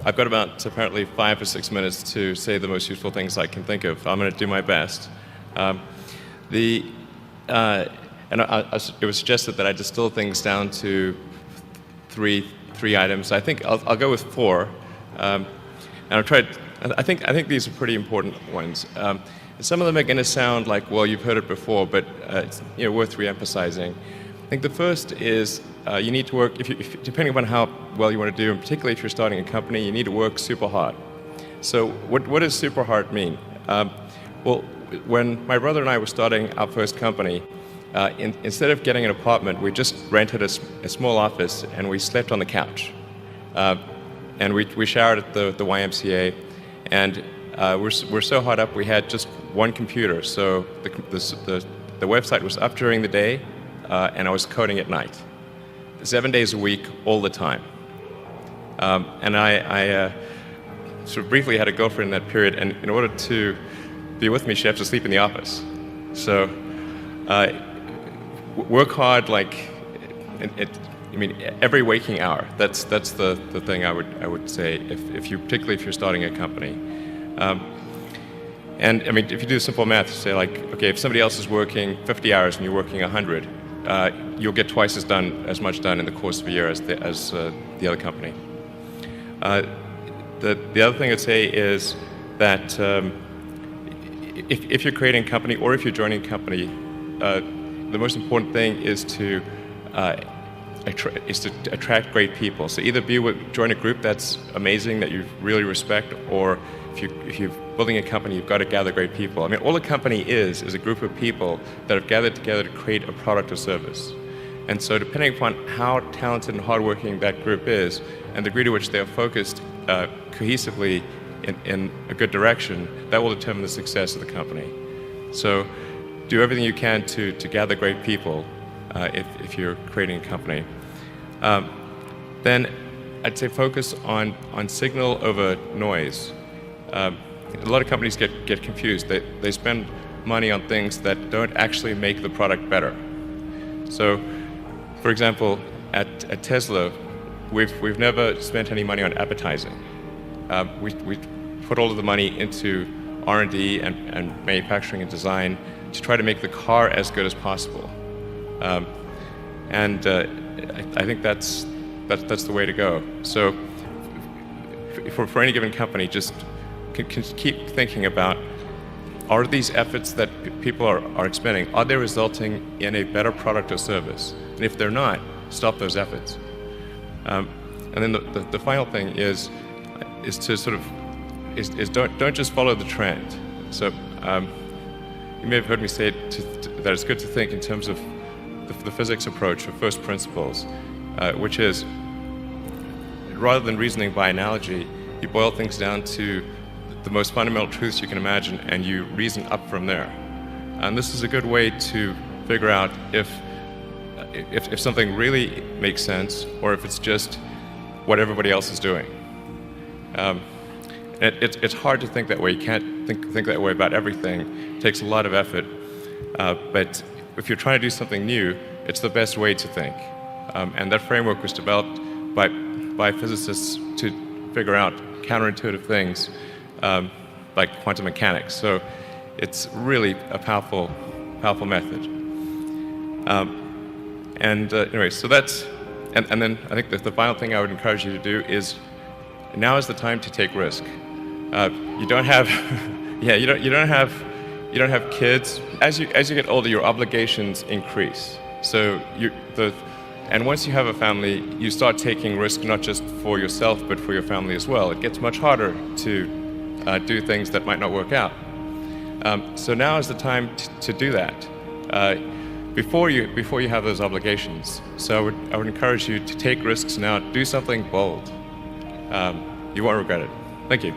I've got about apparently 5 or 6 minutes to say the most useful things I can think of. I'm going to do my best. Um, the it was suggested that I distill things down to three items. I think I'll go with four, and I've tried. I think these are pretty important ones. Some of them are going to sound like, well, you've heard it before, but it's worth re-emphasizing. I think the first is you need to work, depending upon how well you want to do, and particularly if you're starting a company, you need to work super hard. So what does super hard mean? Well, when my brother and I were starting our first company, instead of getting an apartment, we just rented a small office and we slept on the couch. And we showered at the YMCA, and we're so hot up we had just one computer. So the website was up during the day, and I was coding at night, 7 days a week, all the time. And I sort of briefly had a girlfriend in that period, and in order to be with me, she had to sleep in the office. So work hard, like every waking hour. That's the thing I would say particularly if you're starting a company. And I mean, if you do simple math, you say like, okay, if somebody else is working 50 hours and you're working 100, you'll get twice as much done in the course of a year as the other company. The other thing I'd say is that if you're creating a company or if you're joining a company, the most important thing is to attract great people. So either join a group that's amazing that you really respect, or if you're building a company, you've got to gather great people. I mean, all a company is a group of people that have gathered together to create a product or service. And so depending upon how talented and hardworking that group is, and the degree to which they are focused cohesively in a good direction, that will determine the success of the company. So do everything you can to gather great people if you're creating a company. Then I'd say focus on signal over noise. A lot of companies get confused. They spend money on things that don't actually make the product better. So, for example, at Tesla, we've never spent any money on advertising. We put all of the money into R&D and manufacturing and design to try to make the car as good as possible. And I think that's the way to go. So for any given company, just keep thinking about, are these efforts that people are expending, are they resulting in a better product or service? And if they're not, stop those efforts. And then the final thing is to sort of don't just follow the trend. So you may have heard me say that it's good to think in terms of the physics approach or first principles, which is, rather than reasoning by analogy, you boil things down to the most fundamental truths you can imagine, and you reason up from there. And this is a good way to figure out if something really makes sense, or if it's just what everybody else is doing. It's hard to think that way. You can't think that way about everything. It takes a lot of effort. But if you're trying to do something new, it's the best way to think. And that framework was developed by physicists to figure out counterintuitive things like quantum mechanics. So it's really a powerful method. Anyway, so that's, and then I think that the final thing I would encourage you to do is, now is the time to take risk. You don't have, you don't have kids. As you get older, your obligations increase. So and once you have a family, you start taking risk not just for yourself but for your family as well. It gets much harder to do things that might not work out. So now is the time to do that before you have those obligations. So I would encourage you to take risks now. Do something bold. You won't regret it. Thank you.